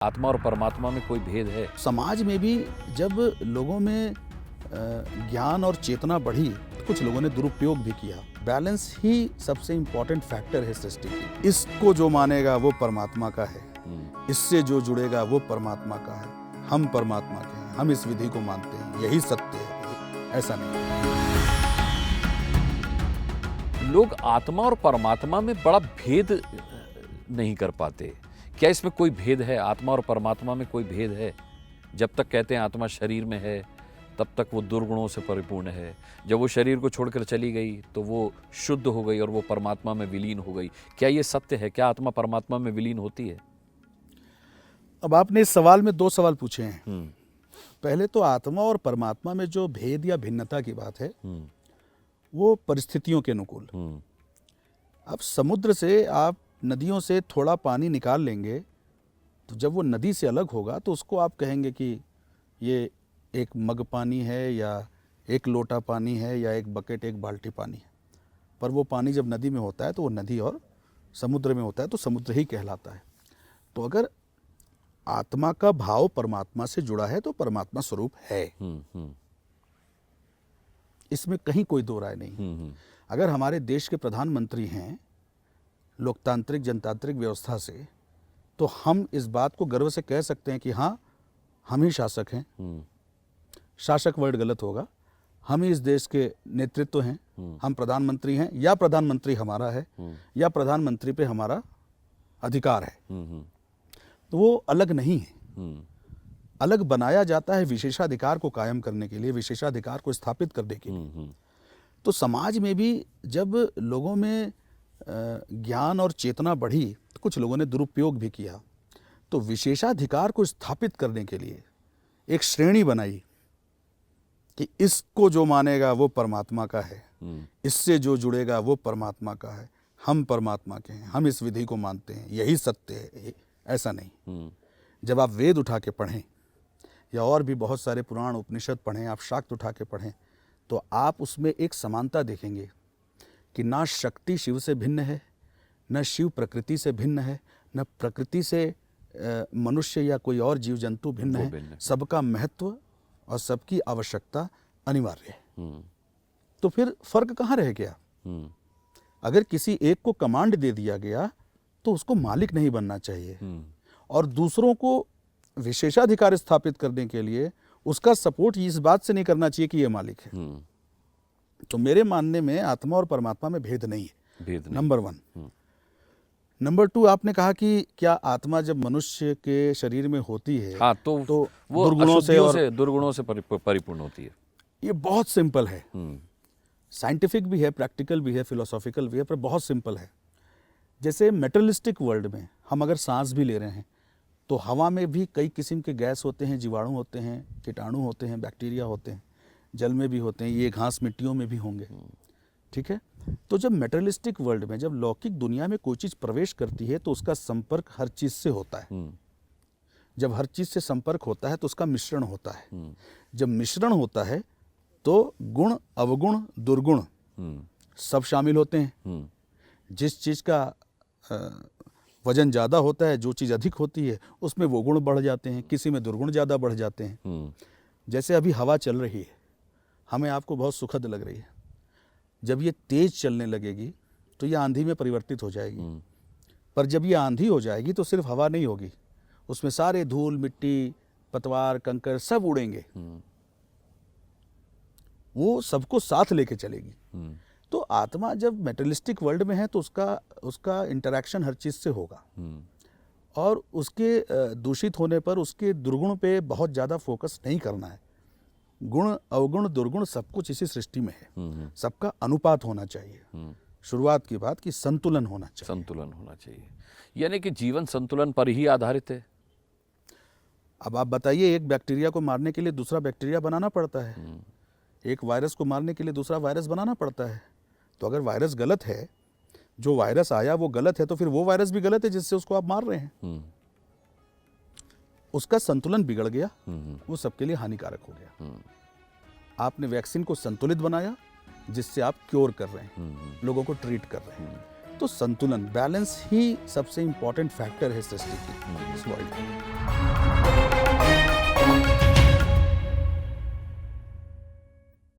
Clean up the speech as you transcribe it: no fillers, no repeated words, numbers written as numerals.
आत्मा और परमात्मा में कोई भेद है? समाज में भी जब लोगों में ज्ञान और चेतना बढ़ी तो कुछ लोगों ने दुरुपयोग भी किया। बैलेंस ही सबसे इम्पोर्टेंट फैक्टर है सृष्टि की। इसको जो मानेगा वो परमात्मा का है, इससे जो जुड़ेगा वो परमात्मा का है। हम परमात्मा के हैं, हम इस विधि को मानते हैं, यही सत्य है, ऐसा नहीं। लोग आत्मा और परमात्मा में बड़ा भेद नहीं कर पाते। क्या इसमें कोई भेद है? आत्मा और परमात्मा में कोई भेद है? जब तक कहते हैं आत्मा शरीर में है तब तक वो दुर्गुणों से परिपूर्ण है। जब वो शरीर को छोड़कर चली गई तो वो शुद्ध हो गई और वो परमात्मा में विलीन हो गई। क्या ये सत्य है? क्या आत्मा परमात्मा में विलीन होती है? अब आपने इस सवाल में दो सवाल पूछे हैं। पहले तो आत्मा और परमात्मा में जो भेद या भिन्नता की बात है वो परिस्थितियों के अनुकूल। अब समुद्र से आप नदियों से थोड़ा पानी निकाल लेंगे तो जब वो नदी से अलग होगा तो उसको आप कहेंगे कि ये एक मग पानी है या एक लोटा पानी है या एक बकेट एक बाल्टी पानी है। पर वो पानी जब नदी में होता है तो वो नदी, और समुद्र में होता है तो समुद्र ही कहलाता है। तो अगर आत्मा का भाव परमात्मा से जुड़ा है तो परमात्मा स्वरूप है, इसमें कहीं कोई दो राय नहीं। अगर हमारे देश के प्रधानमंत्री हैं लोकतांत्रिक जनतांत्रिक व्यवस्था से, तो हम इस बात को गर्व से कह सकते हैं कि हाँ, हम ही शासक हैं। शासक वर्ड गलत होगा, हम ही इस देश के नेतृत्व हैं, हम प्रधानमंत्री हैं, या प्रधानमंत्री हमारा है, या प्रधानमंत्री पे हमारा अधिकार है। तो वो अलग नहीं है। अलग बनाया जाता है विशेषाधिकार को कायम करने के लिए, विशेषाधिकार को स्थापित करने के लिए। तो समाज में भी जब लोगों में ज्ञान और चेतना बढ़ी तो कुछ लोगों ने दुरुपयोग भी किया। तो विशेषाधिकार को स्थापित करने के लिए एक श्रेणी बनाई कि इसको जो मानेगा वो परमात्मा का है, इससे जो जुड़ेगा वो परमात्मा का है। हम परमात्मा के हैं, हम इस विधि को मानते हैं, यही सत्य है, ऐसा नहीं। जब आप वेद उठा के पढ़ें या और भी बहुत सारे पुराण उपनिषद पढ़ें, आप शाक्त उठा के पढ़ें, तो आप उसमें एक समानता देखेंगे कि ना शक्ति शिव से भिन्न है, न शिव प्रकृति से भिन्न है, न प्रकृति से मनुष्य या कोई और जीव जंतु भिन्न है। सबका महत्व और सबकी आवश्यकता अनिवार्य है। तो फिर फर्क कहाँ रह गया? अगर किसी एक को कमांड दे दिया गया तो उसको मालिक नहीं बनना चाहिए, और दूसरों को विशेषाधिकार स्थापित करने के लिए उसका सपोर्ट इस बात से नहीं करना चाहिए कि ये मालिक है। तो मेरे मानने में आत्मा और परमात्मा में भेद नहीं है, नंबर 1। नंबर 2, आपने कहा कि क्या आत्मा जब मनुष्य के शरीर में होती है, हाँ, तो वो दुर्गुणों से परिपूर्ण होती है। ये बहुत सिंपल है। साइंटिफिक भी है, प्रैक्टिकल भी है, फिलोसॉफिकल भी है, पर बहुत सिंपल है। जैसे मेटलिस्टिक वर्ल्ड में हम अगर सांस भी ले रहे हैं तो हवा में भी कई किस्म के गैस होते हैं, जीवाणु होते हैं, कीटाणु होते हैं, बैक्टीरिया होते हैं, जल में भी होते हैं, ये घास मिट्टियों में भी होंगे। ठीक है। तो जब मेटलिस्टिक वर्ल्ड में, जब लौकिक दुनिया में कोई चीज़ प्रवेश करती है तो उसका संपर्क हर चीज़ से होता है। जब हर चीज़ से संपर्क होता है तो उसका मिश्रण होता है। जब मिश्रण होता है तो गुण, अवगुण, दुर्गुण सब शामिल होते हैं। जिस चीज़ का वजन ज़्यादा होता है, जो चीज़ अधिक होती है, उसमें वो गुण बढ़ जाते हैं, किसी में दुर्गुण ज़्यादा बढ़ जाते हैं। जैसे अभी हवा चल रही है, हमें आपको बहुत सुखद लग रही है। जब ये तेज चलने लगेगी तो ये आंधी में परिवर्तित हो जाएगी। पर जब ये आंधी हो जाएगी तो सिर्फ हवा नहीं होगी, उसमें सारे धूल, मिट्टी, पतवार, कंकर सब उड़ेंगे। वो सबको साथ लेके चलेगी। तो आत्मा जब मेटलिस्टिक वर्ल्ड में है तो उसका इंटरेक्शन हर चीज़ से होगा, और उसके दूषित होने पर उसके दुर्गुण पे बहुत ज़्यादा फोकस नहीं करना है। गुण, अवगुण, दुर्गुण सब कुछ इसी सृष्टि में है। सबका अनुपात होना चाहिए। शुरुआत की बात कि संतुलन होना चाहिए। संतुलन होना चाहिए, यानी कि जीवन संतुलन पर ही आधारित है। अब आप बताइए, एक बैक्टीरिया को मारने के लिए दूसरा बैक्टीरिया बनाना पड़ता है, एक वायरस को मारने के लिए दूसरा वायरस बनाना पड़ता है। तो अगर वायरस गलत है, जो वायरस आया वो गलत है, तो फिर वो वायरस भी गलत है जिससे उसको आप मार रहे हैं। उसका संतुलन बिगड़ गया, वो सबके लिए हानिकारक हो गया। आपने वैक्सीन को संतुलित बनाया जिससे आप क्योर कर रहे हैं, लोगों को ट्रीट कर रहे हैं। तो संतुलन, बैलेंस ही सबसे इम्पोर्टेंट फैक्टर है सृष्टि की, इस वर्ल्ड में।